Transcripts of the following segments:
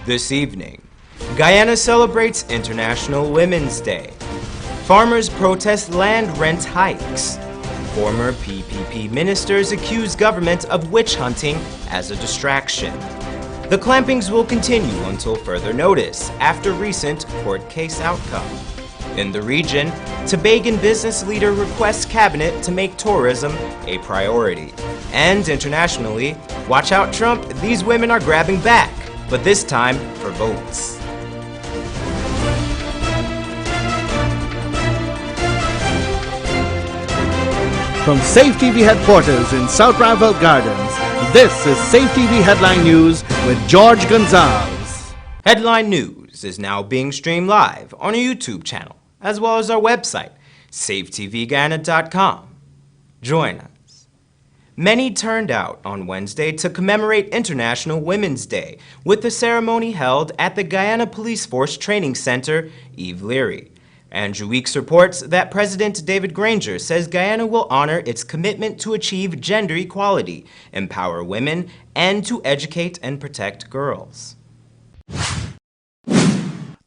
This evening, Guyana celebrates International Women's Day. Farmers protest land rent hikes. Former PPP ministers accuse government of witch hunting as a distraction. The clampings will continue until further notice after recent court case outcome. In the region, Tobagan business leader requests cabinet to make tourism a priority. And internationally, watch out Trump, these women are grabbing back, but this time for votes. From Safe TV headquarters in South Rival Gardens, this is Safe TV Headline News with George Gonzalez. Headline News is now being streamed live on our YouTube channel, as well as our website, safetvguyana.com. Join us. Many turned out on Wednesday to commemorate International Women's Day with a ceremony held at the Guyana Police Force Training Center, Eve Leary. Andrew Weeks reports that President David Granger says Guyana will honor its commitment to achieve gender equality, empower women, and to educate and protect girls.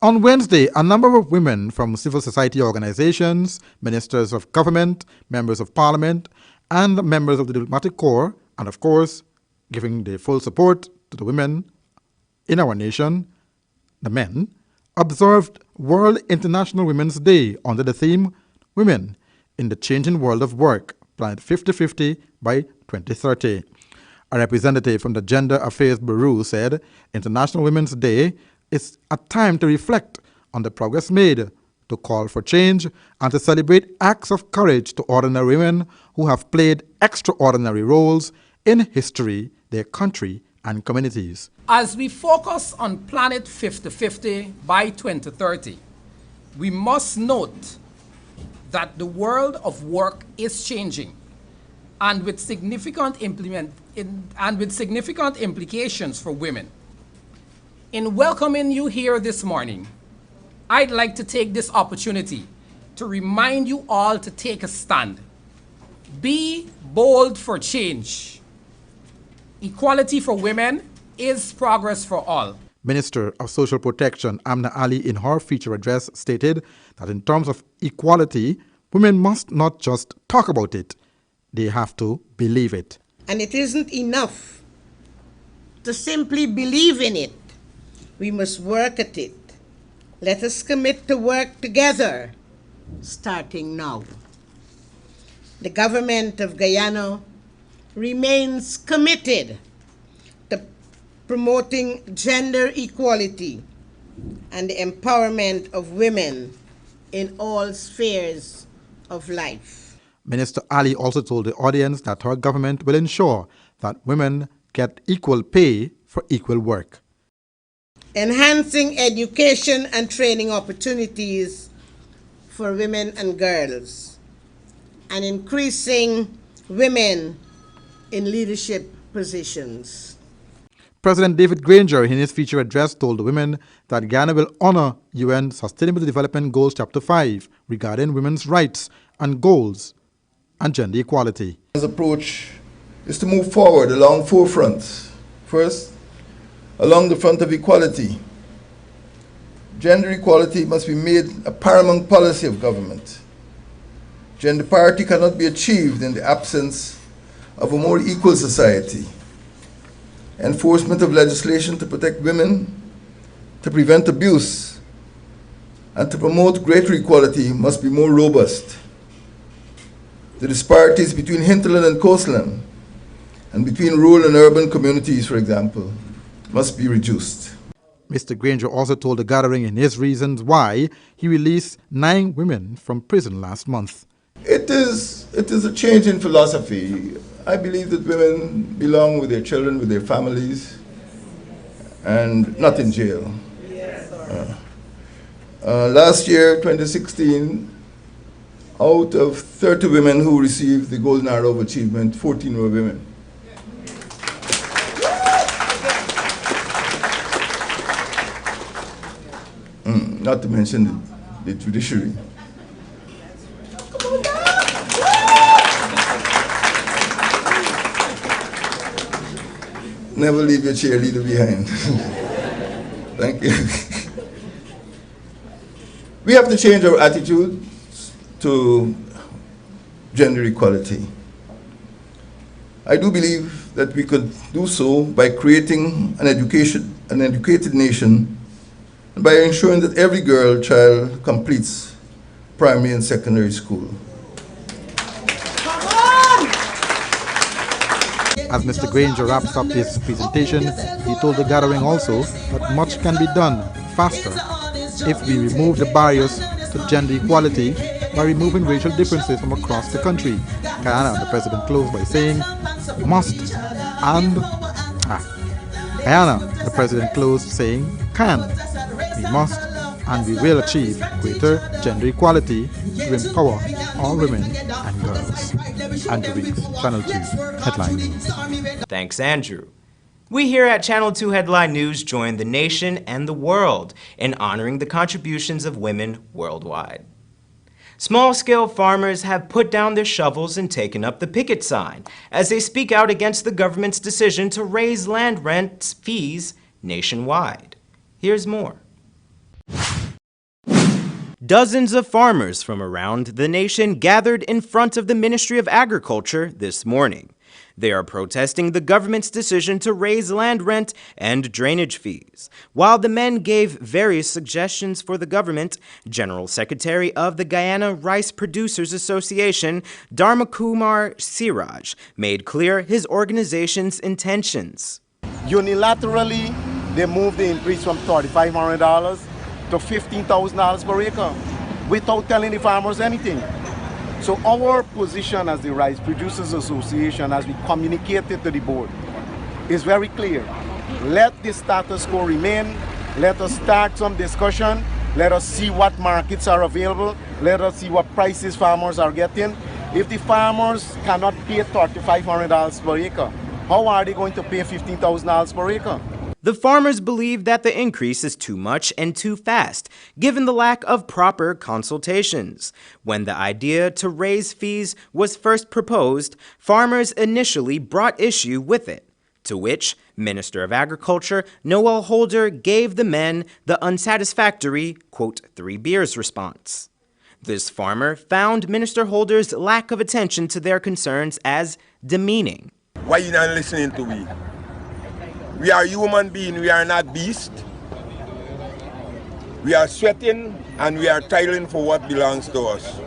On Wednesday, a number of women from civil society organizations, ministers of government, members of parliament, and members of the diplomatic corps, and of course, giving their full support to the women in our nation, the men, observed World International Women's Day under the theme Women in the Changing World of Work, planned 50-50 by 2030. A representative from the Gender Affairs Bureau said International Women's Day is a time to reflect on the progress made, to call for change, and to celebrate acts of courage to ordinary women who have played extraordinary roles in history, their country, and communities. As we focus on Planet 50-50 by 2030, we must note that the world of work is changing and with significant implications for women. In welcoming you here this morning, I'd like to take this opportunity to remind you all to take a stand. Be bold for change. Equality for women is progress for all. Minister of Social Protection Amna Ali, in her feature address, stated that in terms of equality, women must not just talk about it, they have to believe it. And it isn't enough to simply believe in it. We must work at it. Let us commit to work together, starting now. The government of Guyana remains committed to promoting gender equality and the empowerment of women in all spheres of life. Minister Ali also told the audience that her government will ensure that women get equal pay for equal work. Enhancing education and training opportunities for women and girls, and increasing women in leadership positions. President David Granger, in his feature address, told the women that Guyana will honor UN Sustainable Development Goals Chapter 5 regarding women's rights and goals and gender equality. His approach is to move forward along four fronts. First, along the front of equality. Gender equality must be made a paramount policy of government. Gender parity cannot be achieved in the absence of a more equal society. Enforcement of legislation to protect women, to prevent abuse, and to promote greater equality must be more robust. The disparities between hinterland and coastland, and between rural and urban communities, for example, must be reduced. Mr. Granger also told the gathering in his reasons why he released 9 women from prison last month. It is a change in philosophy. I believe that women belong with their children, with their families, and not in jail. Last year, 2016, out of 30 women who received the Golden Arrow of Achievement, 14 were women. Not to mention the judiciary. Never leave your cheerleader behind. Thank you. We have to change our attitude to gender equality. I do believe that we could do so by creating an educated nation, and by ensuring that every girl child completes primary and secondary school. As Mr. Granger wraps up his presentation, he told the gathering also that much can be done faster if we remove the barriers to gender equality by removing racial differences from across the country. Guyana, the president closed by saying, must and Guyana, the president closed saying, can. We must and we will achieve greater gender equality to empower all women and girls. Andrew Weeks, Channel 2 Headline News. Thanks, Andrew. We here at Channel 2 Headline News join the nation and the world in honoring the contributions of women worldwide. Small-scale farmers have put down their shovels and taken up the picket sign as they speak out against the government's decision to raise land rent fees nationwide. Here's more. Dozens of farmers from around the nation gathered in front of the Ministry of Agriculture this morning. They are protesting the government's decision to raise land rent and drainage fees. While the men gave various suggestions for the government, General Secretary of the Guyana Rice Producers Association, Dharmakumar Siraj, made clear his organization's intentions. Unilaterally, they moved the increase from $3,500 to $15,000 per acre without telling the farmers anything. So our position as the Rice Producers Association, as we communicated to the board, is very clear. Let the status quo remain. Let us start some discussion. Let us see what markets are available. Let us see what prices farmers are getting. If the farmers cannot pay $3,500 per acre, how are they going to pay $15,000 per acre? The farmers believe that the increase is too much and too fast, given the lack of proper consultations. When the idea to raise fees was first proposed, farmers initially brought issue with it, to which Minister of Agriculture Noel Holder gave the men the unsatisfactory, quote, 3 beers response. This farmer found Minister Holder's lack of attention to their concerns as demeaning. Why you not listening to me? We are human beings, we are not beasts. We are sweating and we are toiling for what belongs to us.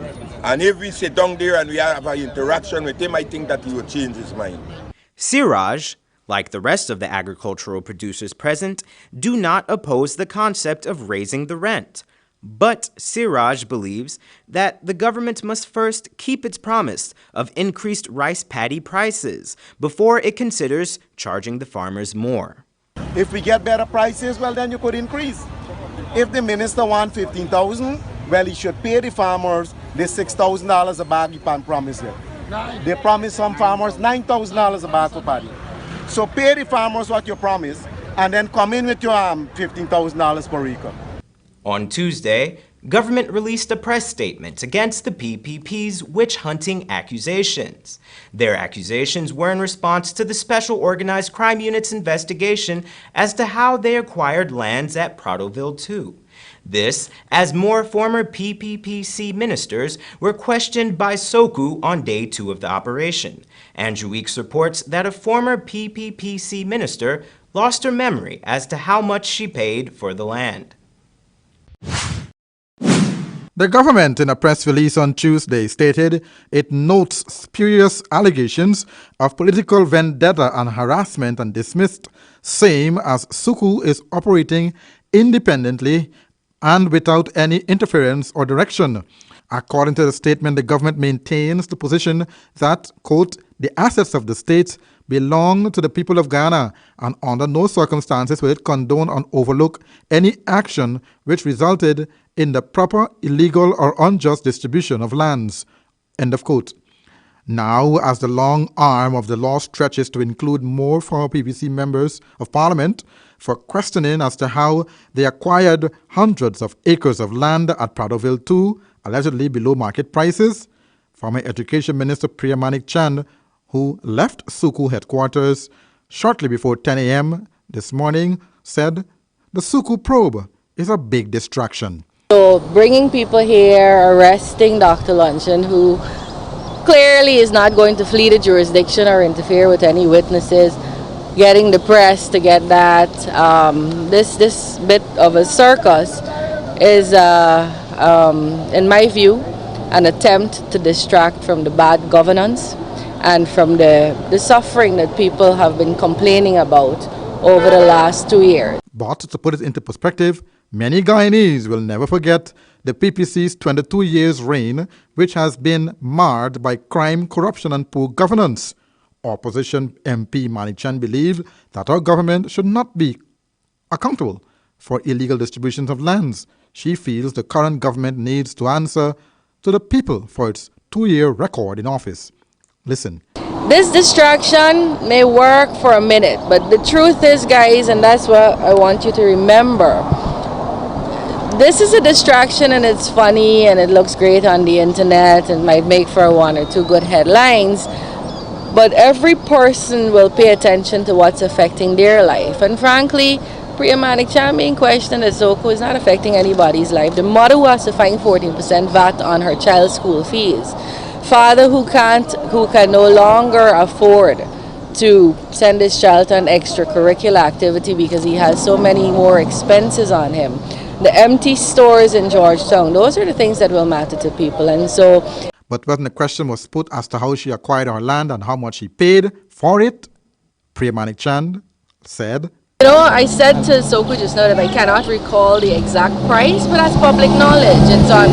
And if we sit down there and we have an interaction with him, I think that he will change his mind. Siraj, like the rest of the agricultural producers present, do not oppose the concept of raising the rent. But Siraj believes that the government must first keep its promise of increased rice paddy prices before it considers charging the farmers more. If we get better prices, well, then you could increase. If the minister wants $15,000, well, he should pay the farmers the $6,000 a bag he promised them. They promised some farmers $9,000 a bag for paddy. So pay the farmers what you promised and then come in with your $15,000 per acre. On Tuesday, government released a press statement against the PPP's witch hunting accusations. Their accusations were in response to the Special Organized Crime Unit's investigation as to how they acquired lands at Pratoville 2. This, as more former PPPC ministers were questioned by SOCU on day 2 of the operation. Andrew Weeks reports that a former PPPC minister lost her memory as to how much she paid for the land. The government, in a press release on Tuesday, stated it notes spurious allegations of political vendetta and harassment and dismissed, same as SOCU is operating independently and without any interference or direction. According to the statement, the government maintains the position that, quote, the assets of the state belong to the people of Guyana, and under no circumstances will it condone or overlook any action which resulted in the proper, illegal, or unjust distribution of lands. End of quote. Now, as the long arm of the law stretches to include more former PPC members of Parliament for questioning as to how they acquired hundreds of acres of land at Pratoville 2, allegedly below market prices, former Education Minister Priya Manik Chand, who left SOCU headquarters shortly before 10 a.m. this morning, said the Suku probe is a big distraction. So bringing people here, arresting Dr. Luncheon, who clearly is not going to flee the jurisdiction or interfere with any witnesses, getting the press to get that, this bit of a circus is, in my view, an attempt to distract from the bad governance and from the suffering that people have been complaining about over the last 2 years. But to put it into perspective, many Guyanese will never forget the PPC's 22 years reign, which has been marred by crime, corruption and poor governance. Opposition MP Manichan believed that our government should not be accountable for illegal distributions of lands. She feels the current government needs to answer to the people for its 2-year record in office. Listen. This distraction may work for a minute, but the truth is, guys, and that's what I want you to remember, this is a distraction and it's funny and it looks great on the internet and might make for 1 or 2 good headlines, but every person will pay attention to what's affecting their life. And frankly, Priya Manichan being questioned at Soko is not affecting anybody's life. The mother who has to find 14% VAT on her child's school fees, father who can no longer afford to send his child to an extracurricular activity because he has so many more expenses on him, the empty stores in Georgetown, those are the things that will matter to people. And so, but when the question was put as to how she acquired our land and how much she paid for it, Priya Manichan said, you know, I said to Soko just now that I cannot recall the exact price, but that's public knowledge. It's on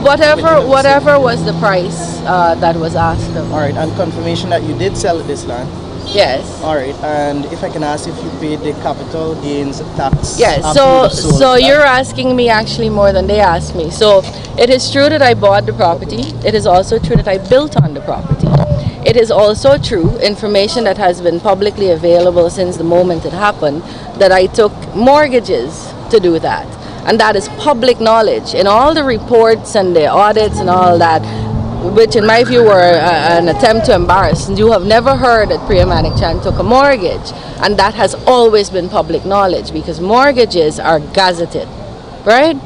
whatever was the price that was asked of. All right, and confirmation that you did sell this land. Yes. All right, and if I can ask if you paid the capital gains tax. Yes. So you're asking me actually more than they asked me. So it is true that I bought the property. It is also true that I built on the property. It is also true, information that has been publicly available since the moment it happened, that I took mortgages to do that. And that is public knowledge. In all the reports and the audits and all that, which in my view were an attempt to embarrass, you have never heard that Priya Manichan took a mortgage. And that has always been public knowledge because mortgages are gazetted, right?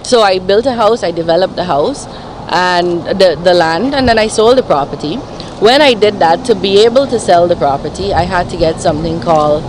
So I built a house, I developed the house, and the land, and then I sold the property. When I did that, to be able to sell the property, I had to get something called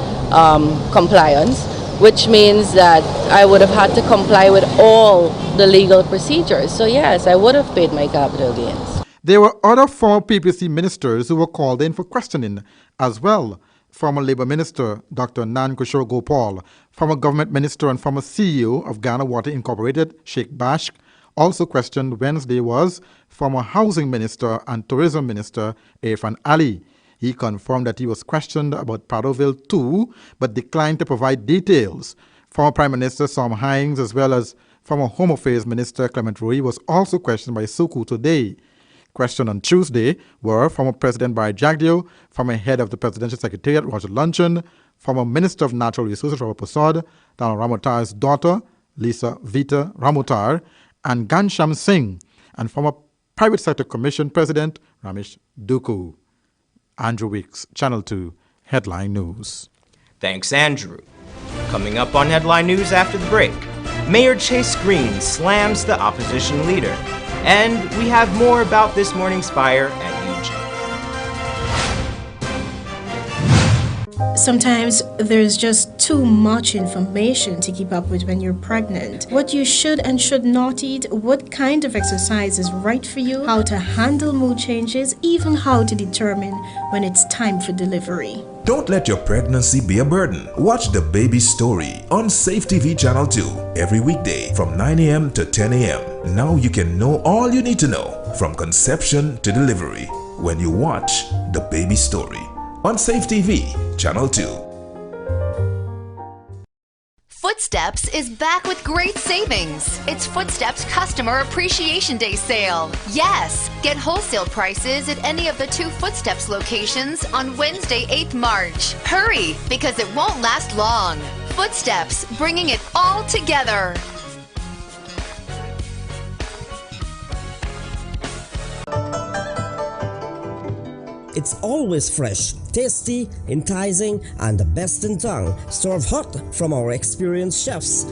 compliance, which means that I would have had to comply with all the legal procedures. So yes, I would have paid my capital gains. There were other former PPC ministers who were called in for questioning as well. Former Labour Minister Dr. Nan Kishore Gopal, former Government Minister and former CEO of Ghana Water Incorporated, Sheikh Bashk, also questioned Wednesday was former Housing Minister and Tourism Minister Irfan Ali. He confirmed that he was questioned about Paddoville too, but declined to provide details. Former Prime Minister Sam Hines, as well as former Home Affairs Minister Clement Rui, was also questioned by Suku today. Questioned on Tuesday were former President Barry Jagdeo, former head of the Presidential Secretariat Roger Luncheon, former Minister of Natural Resources Robert Prasad, Donald Ramotar's daughter Lisa Vita Ramotar, and Ghanshyam Singh, and former Private Sector Commission President Ramesh Duku. Andrew Weeks, Channel 2, Headline News. Thanks, Andrew. Coming up on Headline News after the break, Mayor Chase Green slams the opposition leader. And we have more about this morning's fire at Sometimes there's just too much information to keep up with when you're pregnant. What you should and should not eat, what kind of exercise is right for you, how to handle mood changes, even how to determine when it's time for delivery. Don't let your pregnancy be a burden. Watch The Baby Story on Safe TV Channel 2 every weekday from 9 a.m. to 10 a.m. Now you can know all you need to know from conception to delivery when you watch The Baby Story on Safe TV Channel 2. Footsteps is back with great savings. It's Footsteps Customer Appreciation Day sale. Yes, get wholesale prices at any of the 2 Footsteps locations on Wednesday, 8th March. Hurry, because it won't last long. Footsteps, bringing it all together. It's always fresh, tasty, enticing, and the best in town, served hot from our experienced chefs.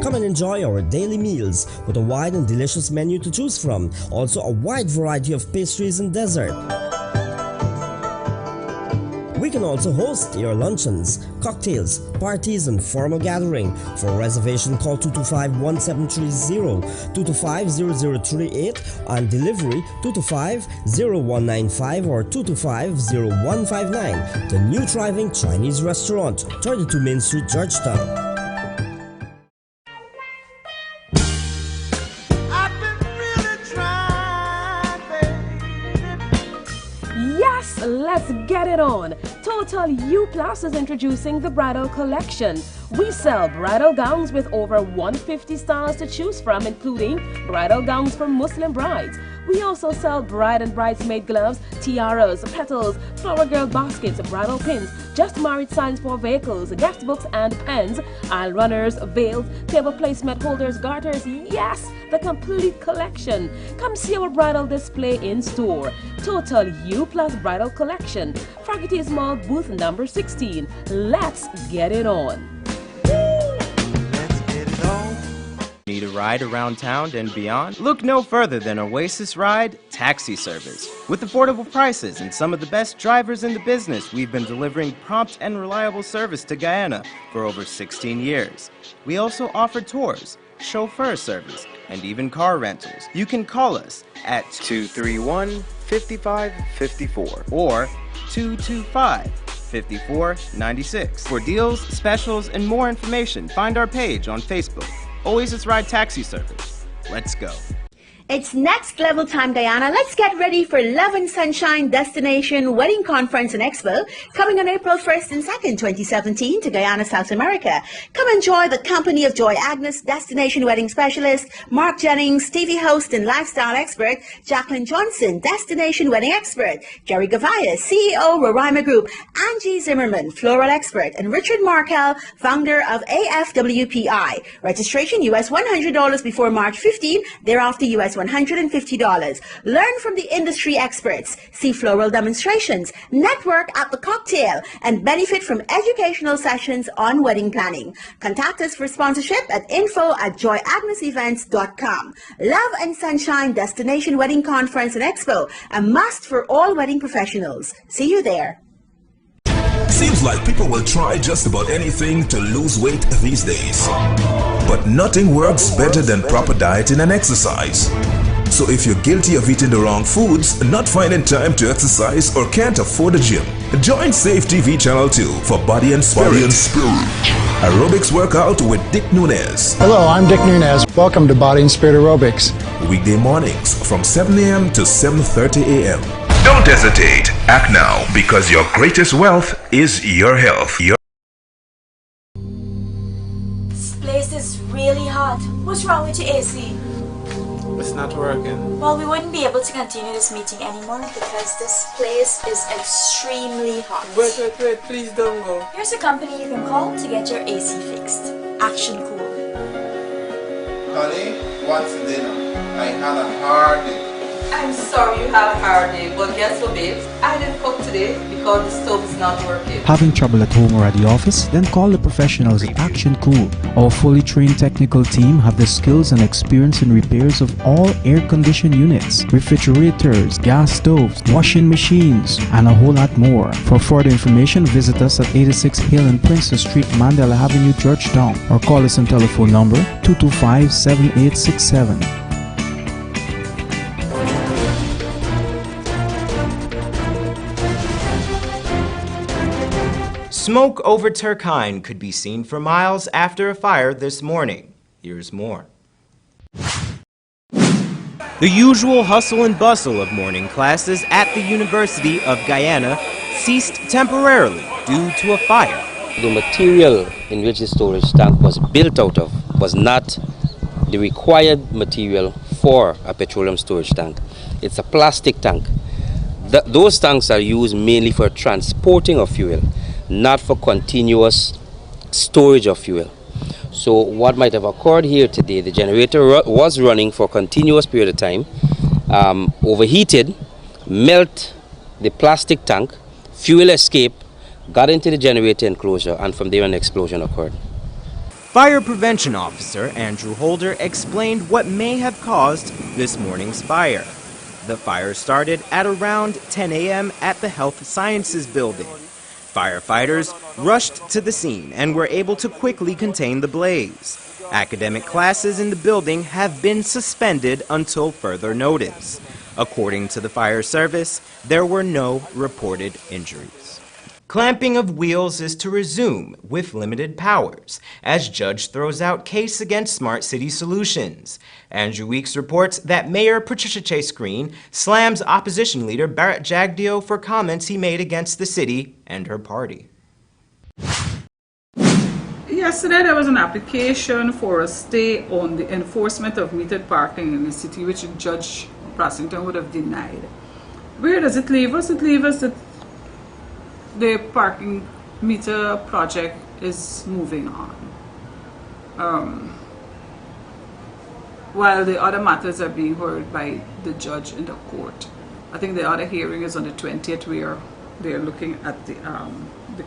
Come and enjoy our daily meals with a wide and delicious menu to choose from. Also a wide variety of pastries and dessert. We can also host your luncheons, cocktails, parties, and formal gathering. For reservation, call 225-1730, 225-0038, and delivery 225-0195 or 225-0159. The new thriving Chinese restaurant, 32 Main Street, Georgetown. Let's get it on. Total U Plus is introducing the bridal collection. We sell bridal gowns with over 150 styles to choose from, including bridal gowns for Muslim brides. We also sell bride and bridesmaid gloves, tiaras, petals, flower girl baskets, bridal pins, just married signs for vehicles, guest books and pens, aisle runners, veils, table placement holders, garters. Yes, the complete collection. Come see our bridal display in store. Total U Plus Bridal Collection, Fragates Mall, booth number 16. Let's get it on. Need a ride around town and beyond? Look no further than Oasis Ride Taxi Service. With affordable prices and some of the best drivers in the business, we've been delivering prompt and reliable service to Guyana for over 16 years. We also offer tours, chauffeur service, and even car rentals. You can call us at 231-5554 or 225-5496. For deals, specials, and more information, find our page on Facebook. Oasis Ride Taxi Service. Let's go. It's next level time, Guyana. Let's get ready for Love and Sunshine Destination Wedding Conference and Expo coming on April 1st and 2nd, 2017 to Guyana, South America. Come enjoy the company of Joy Agnes, Destination Wedding Specialist, Mark Jennings, TV host and lifestyle expert, Jacqueline Johnson, Destination Wedding Expert, Jerry Gavaya, CEO, Roraima Group, Angie Zimmerman, Floral Expert, and Richard Markel, founder of AFWPI. Registration US $100 before March 15, thereafter US $150. Learn from the industry experts, see floral demonstrations, network at the cocktail, and benefit from educational sessions on wedding planning. Contact us for sponsorship at info@joyagnesevents.com. Love and Sunshine Destination Wedding Conference and Expo, a must for all wedding professionals. See you there. Seems like people will try just about anything to lose weight these days. But nothing works better than proper dieting and exercise. So if you're guilty of eating the wrong foods, not finding time to exercise, or can't afford a gym, join Safe TV Channel 2 for Body and Spirit. Aerobics workout with Dick Nunez. Hello, I'm Dick Nunez. Welcome to Body and Spirit Aerobics. Weekday mornings from 7 a.m. to 7:30 a.m. Don't hesitate. Act now, because your greatest wealth is your health. This place is really hot. What's wrong with your AC? It's not working. Well, we wouldn't be able to continue this meeting anymore because this place is extremely hot. Wait, please don't go. Here's a company you can call to get your AC fixed. Action Cool. Honey, what's dinner? I had a hard day. I'm sorry you had a hard day, but guess what, babes? I didn't cook today because the stove is not working. Having trouble at home or at the office? Then call the professionals at Action Cool. Our fully trained technical team have the skills and experience in repairs of all air-conditioned units, refrigerators, gas stoves, washing machines, and a whole lot more. For further information, visit us at 86 Hill and Princess Street, Mandela Avenue, Georgetown, or call us on telephone number 225-7867. Smoke over Turkine could be seen for miles after a fire this morning. Here's more. The usual hustle and bustle of morning classes at the University of Guyana ceased temporarily due to a fire. The material in which the storage tank was built out of was not the required material for a petroleum storage tank. It's a plastic tank. Those tanks are used mainly for transporting of fuel, not for continuous storage of fuel. So what might have occurred here today, the generator was running for a continuous period of time, overheated, melt the plastic tank, fuel escaped, got into the generator enclosure, and from there an explosion occurred. Fire Prevention Officer Andrew Holder explained what may have caused this morning's fire. The fire started at around 10 a.m. at the Health Sciences Building. Firefighters rushed to the scene and were able to quickly contain the blaze. Academic classes in the building have been suspended until further notice. According to the fire service, there were no reported injuries. Clamping of wheels is to resume with limited powers as judge throws out case against Smart City Solutions. Andrew Weeks reports that Mayor Patricia Chase Green slams opposition leader Barrett Jagdeo for comments he made against the city and her party. Yesterday there was an application for a stay on the enforcement of metered parking in the city, which Judge Brassington would have denied. Where does it leave us? It leaves us that the parking meter project is moving on, while the other matters are being heard by the judge in the court. I think the other hearing is on the 20th, where they're looking at the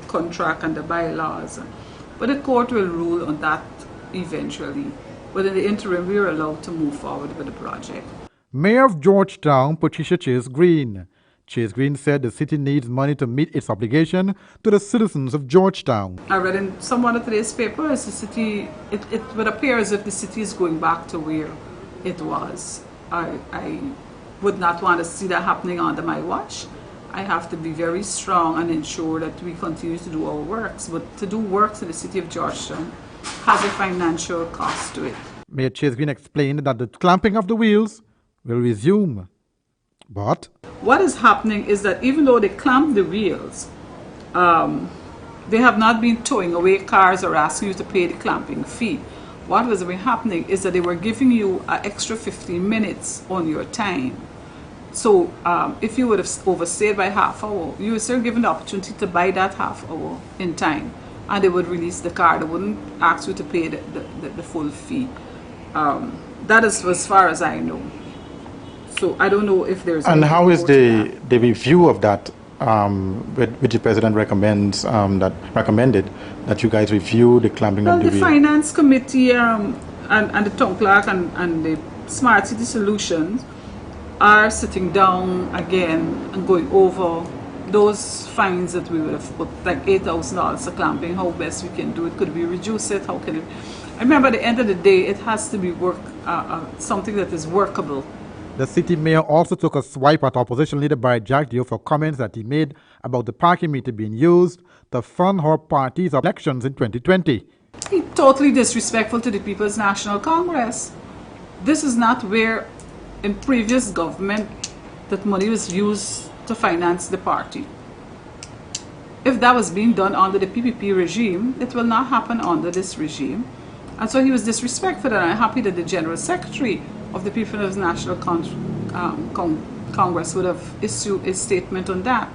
contract and the bylaws. But the court will rule on that eventually. But in the interim, we are allowed to move forward with the project. Mayor of Georgetown, Patricia Chase Green. Chase Green said the city needs money to meet its obligation to the citizens of Georgetown. I read in some of today's paper, the city, it would appear as if the city is going back to where it was. I would not want to see that happening under my watch. I have to be very strong and ensure that we continue to do our works. But to do works in the city of Georgetown has a financial cost to it. Mayor Chase Green explained that the clamping of the wheels will resume. But what is happening is that even though they clamp the wheels, they have not been towing away cars or asking you to pay the clamping fee. What was happening is that they were giving you an extra 15 minutes on your time. So if you would have overstayed by half hour, you were still given the opportunity to buy that half hour in time, and they would release the car. They wouldn't ask you to pay the full fee. That is as far as I know. So I don't know if there's... And how is the review of that, which the president recommended that you guys review the clamping of the wheel? The finance committee and the town clerk and the Smart City Solutions are sitting down again and going over those fines that we would have put, like $8,000 for clamping, how best we can do it. Could we reduce it? How can it? I remember at the end of the day, it has to be something that is workable. the city mayor also took a swipe at opposition leader Barrett Jagdeo for comments that he made about the parking meter being used to fund her party's elections in 2020. He's totally disrespectful to the People's National Congress. This is not where, in previous government, that money was used to finance the party. If that was being done under the PPP regime, it will not happen under this regime. And so he was disrespectful, and I'm happy that the General Secretary of the People's National Congress would have issued a statement on that.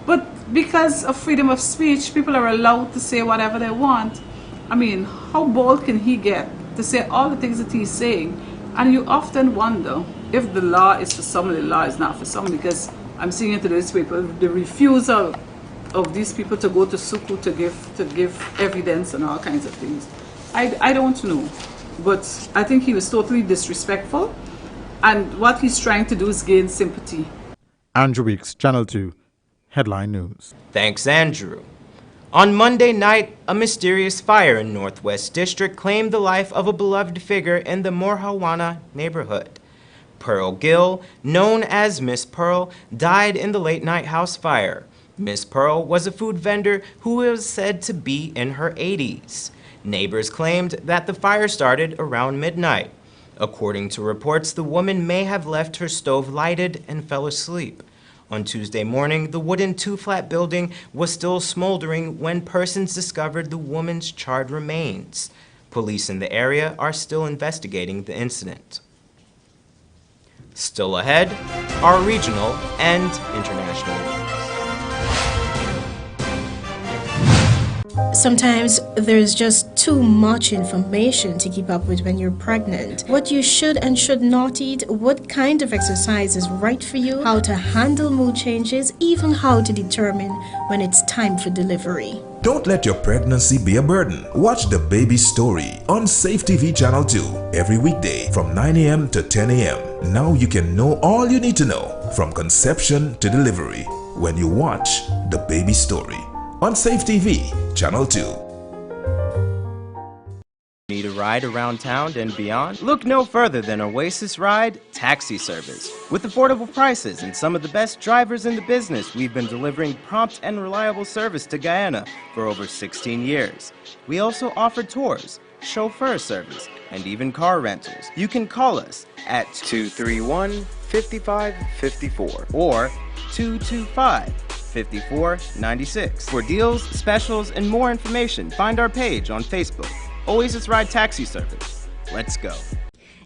But because of freedom of speech, people are allowed to say whatever they want. I mean, how bold can he get to say all the things that he's saying? And you often wonder if the law is for somebody, the law is not for somebody, because I'm seeing in today's paper the refusal of these people to go to Suku to give evidence and all kinds of things. I don't know, but I think he was totally disrespectful, and what he's trying to do is gain sympathy. Andrew Weeks, Channel 2, Headline News. Thanks, Andrew. On Monday night, a mysterious fire in Northwest District claimed the life of a beloved figure in the Morahawana neighborhood. Pearl Gill, known as Miss Pearl, died in the late-night house fire. Miss Pearl was a food vendor who was said to be in her 80s. Neighbors claimed that the fire started around midnight. According to reports, the woman may have left her stove lighted and fell asleep. On Tuesday morning, the wooden two-flat building was still smoldering when persons discovered the woman's charred remains. Police in the area are still investigating the incident. Still ahead, our regional and international news. Sometimes there's just too much information to keep up with when you're pregnant. What you should and should not eat, what kind of exercise is right for you, how to handle mood changes, even how to determine when it's time for delivery. Don't let your pregnancy be a burden. Watch The Baby Story on Safe TV Channel 2 every weekday from 9 a.m. to 10 a.m. Now you can know all you need to know from conception to delivery when you watch The Baby Story on Safe TV Channel 2. Need a ride around town and beyond? Look no further than Oasis Ride Taxi Service. With affordable prices and some of the best drivers in the business, we've been delivering prompt and reliable service to Guyana for over 16 years. We also offer tours, chauffeur service, and even car rentals. You can call us at 231-5554 or 225-5496. For deals, specials, and more information, find our page on Facebook. Oasis Ride Taxi Service. Let's go.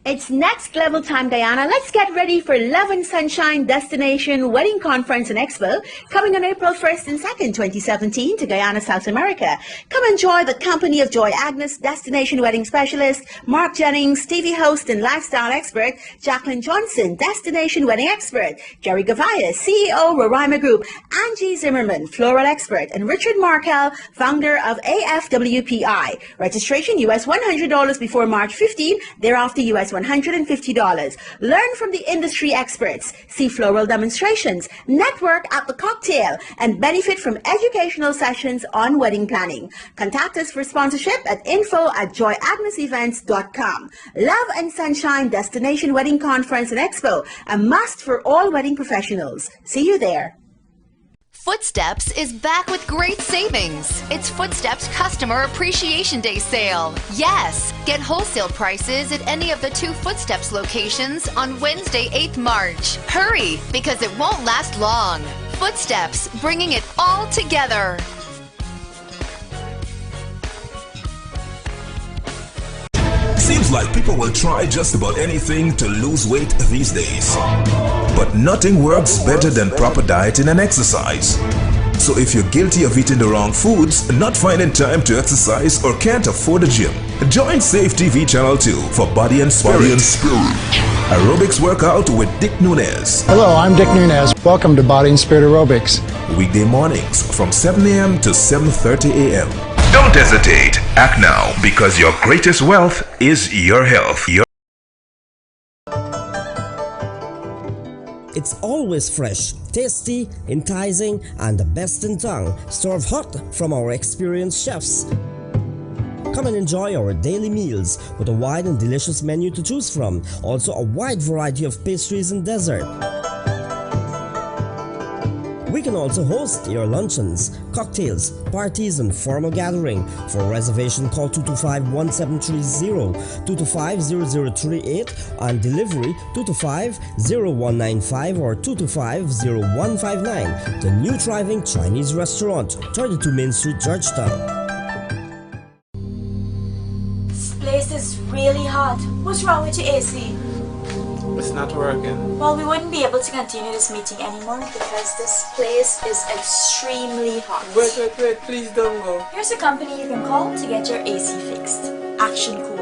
It's next level time, Guyana. Let's get ready for Love and Sunshine Destination Wedding Conference and Expo coming on April 1st and 2nd, 2017 to Guyana, South America. Come enjoy the company of Joy Agnes, Destination Wedding Specialist, Mark Jennings, TV host and lifestyle expert, Jacqueline Johnson, Destination Wedding Expert, Jerry Gavaya, CEO, Roraima Group, Angie Zimmerman, Floral Expert, and Richard Markel, founder of AFWPI. Registration US $100 before March 15, thereafter US $150. Learn from the industry experts, see floral demonstrations, network at the cocktail, and benefit from educational sessions on wedding planning. Contact us for sponsorship at info@joyagnesevents.com. Love and Sunshine Destination Wedding Conference and Expo, a must for all wedding professionals. See you there. Footsteps is back with great savings. It's Footsteps Customer Appreciation Day sale. Yes, get wholesale prices at any of the 2 Footsteps locations on Wednesday, 8th March. Hurry, because it won't last long. Footsteps, bringing it all together. Seems like people will try just about anything to lose weight these days. But nothing works better than proper dieting and exercise. So if you're guilty of eating the wrong foods, not finding time to exercise, or can't afford a gym, join Safe TV Channel 2 for Body and Spirit. Aerobics workout with Dick Nunez. Hello, I'm Dick Nunez. Welcome to Body and Spirit Aerobics. Weekday mornings from 7 a.m. to 7:30 a.m. Don't hesitate. Act now, because your greatest wealth is your health. It's always fresh, tasty, enticing, and the best in town, served hot from our experienced chefs. Come and enjoy our daily meals with a wide and delicious menu to choose from. Also a wide variety of pastries and dessert. We can also host your luncheons, cocktails, parties, and formal gathering. For reservation, call 225-1730, 225-0038, and delivery 225-0195 or 225-0159. The new thriving Chinese restaurant, 32 Main Street, Georgetown. This place is really hot. What's wrong with your AC? It's not working. Well, we wouldn't be able to continue this meeting anymore because this place is extremely hot. Wait, please don't go. Here's a company you can call to get your AC fixed. Action Cool.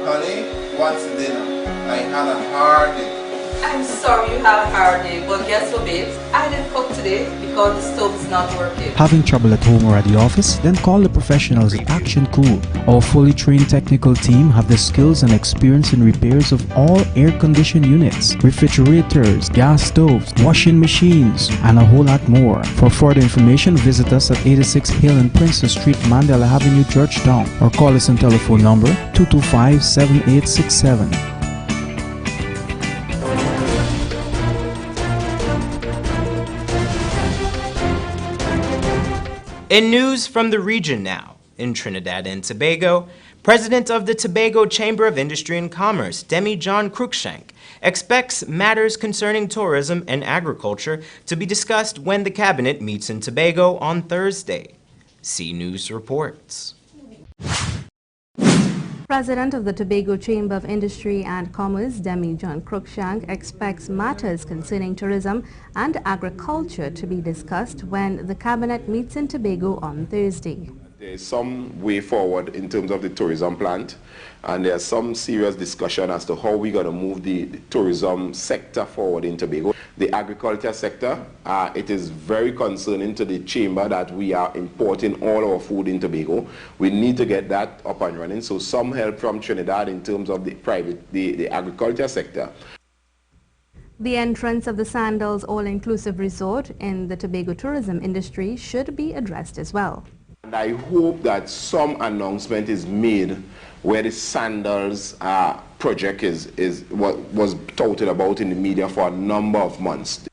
Honey, what's dinner? I had a hard day. I'm sorry you had a hard day, but guess what, babes? I didn't cook today because the stove is not working. Having trouble at home or at the office? Then call the professionals at Action Cool. Our fully trained technical team have the skills and experience in repairs of all air-conditioned units, refrigerators, gas stoves, washing machines, and a whole lot more. For further information, visit us at 86 Hill and Princess Street, Mandela Avenue, Georgetown, or call us on telephone number 225-7867. In news from the region now, in Trinidad and Tobago, President of the Tobago Chamber of Industry and Commerce, Demi John Cruikshank, expects matters concerning tourism and agriculture to be discussed when the cabinet meets in Tobago on Thursday. See News reports. President of the Tobago Chamber of Industry and Commerce, Demi John Cruikshank, expects matters concerning tourism and agriculture to be discussed when the cabinet meets in Tobago on Thursday. There's some way forward in terms of the tourism plant, and there's some serious discussion as to how we're going to move the tourism sector forward in Tobago. The agriculture sector, it is very concerning to the chamber that we are importing all our food in Tobago. We need to get that up and running, so some help from Trinidad in terms of the agriculture sector. The entrance of the Sandals all-inclusive resort in the Tobago tourism industry should be addressed as well. And I hope that some announcement is made where the Sandals project is what was touted about in the media for a number of months.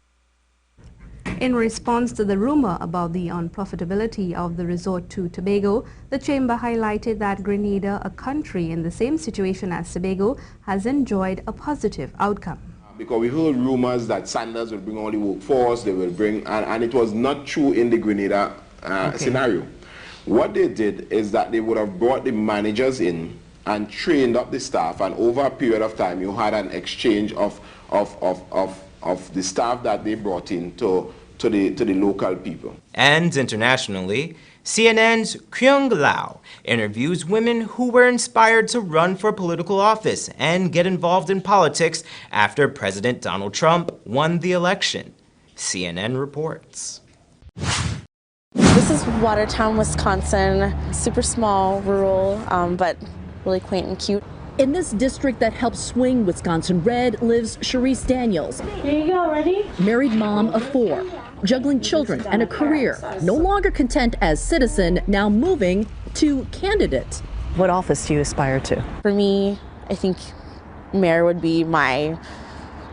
In response to the rumor about the unprofitability of the resort to Tobago, the chamber highlighted that Grenada, a country in the same situation as Tobago, has enjoyed a positive outcome. Because we heard rumors that Sandals will bring all the workforce, they will bring, and it was not true in the Grenada scenario. What they did is that they would have brought the managers in and trained up the staff, and over a period of time you had an exchange of the staff that they brought in to the local people. And internationally, CNN's Kyung Lau interviews women who were inspired to run for political office and get involved in politics after President Donald Trump won the election. CNN reports. This is Watertown, Wisconsin. Super small, rural, but really quaint and cute. In this district that helps swing Wisconsin red lives Sharice Daniels. Here you go, ready? Married mom of 4, juggling children and a career. No longer content as citizen, now moving to candidate. What office do you aspire to? For me, I think mayor would be my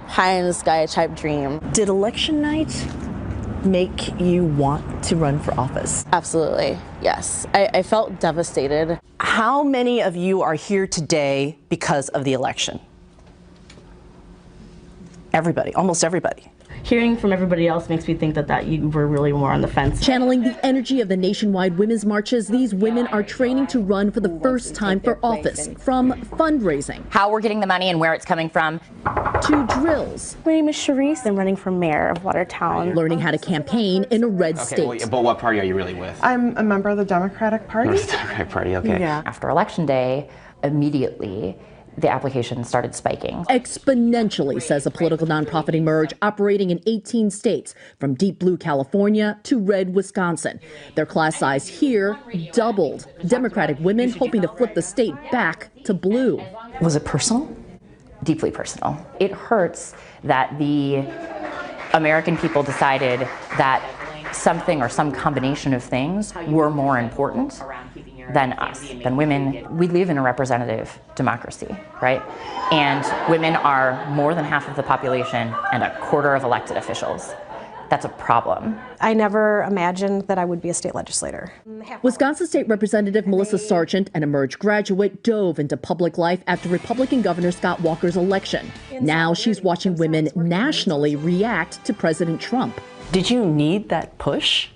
high-in-the-sky type dream. Did election night make you want to run for office? Absolutely, yes. I felt devastated. How many of you are here today because of the election? Everybody, almost everybody. Hearing from everybody else makes me think that you were really more on the fence. Channeling the energy of the nationwide women's marches, these women are training to run for the first time for office, from fundraising. How we're getting the money and where it's coming from. To drills. My name is Sharice. I'm running for mayor of Watertown. Learning how to campaign in a red state. Well, but what party are you really with? I'm a member of the Democratic Party. The Democratic Party, okay. Yeah. After Election Day, immediately, the applications started spiking. Exponentially, says a political nonprofit Emerge, operating in 18 states, from deep blue California to red Wisconsin. Their class size here doubled. Democratic women hoping to flip the state back to blue. Was it personal? Deeply personal. It hurts that the American people decided that something or some combination of things were more important than us, than women. We live in a representative democracy, right? And women are more than half of the population and a quarter of elected officials. That's a problem. I never imagined that I would be a state legislator. Wisconsin State Representative Melissa Sargent, an Emerge graduate, dove into public life after Republican Governor Scott Walker's election. Now she's watching women nationally react to President Trump. Did you need that push?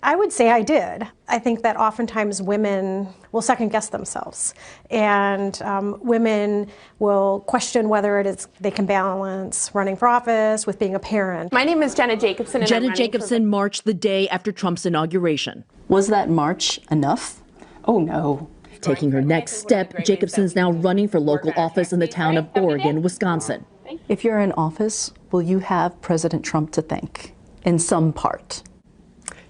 I would say I did. I think that oftentimes women will second guess themselves, and women will question whether they can balance running for office with being a parent. My name is Jenna Jacobson. And Jenna Jacobson marched the day after Trump's inauguration. Was that march enough? Oh no. Taking her next step, Jacobson's now running for local office in the town of Oregon, Wisconsin. If you're in office, will you have President Trump to thank in some part?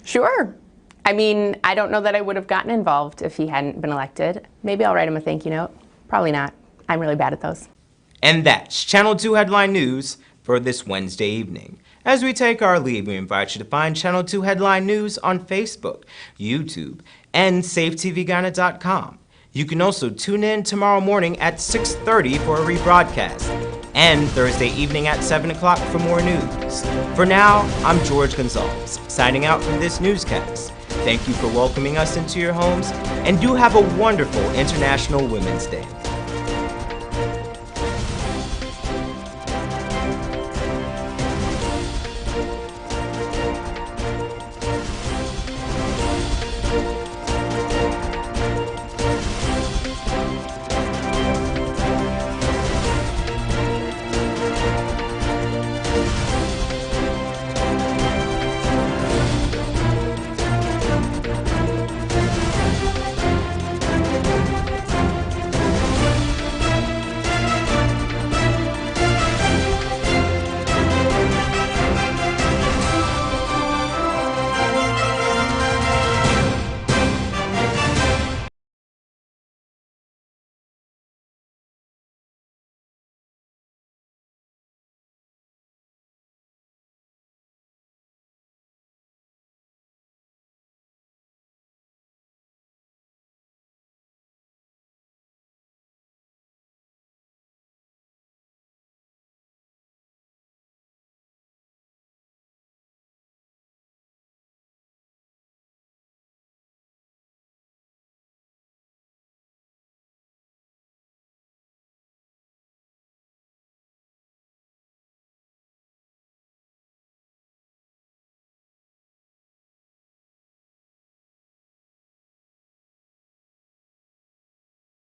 Sure. I mean, I don't know that I would have gotten involved if he hadn't been elected. Maybe I'll write him a thank you note. Probably not. I'm really bad at those. And that's Channel 2 Headline News for this Wednesday evening. As we take our leave, we invite you to find Channel 2 Headline News on Facebook, YouTube, and SafeTVGuyana.com. You can also tune in tomorrow morning at 6:30 for a rebroadcast, and Thursday evening at 7 o'clock for more news. For now, I'm George Gonzalez, signing out from this newscast. Thank you for welcoming us into your homes, and do have a wonderful International Women's Day.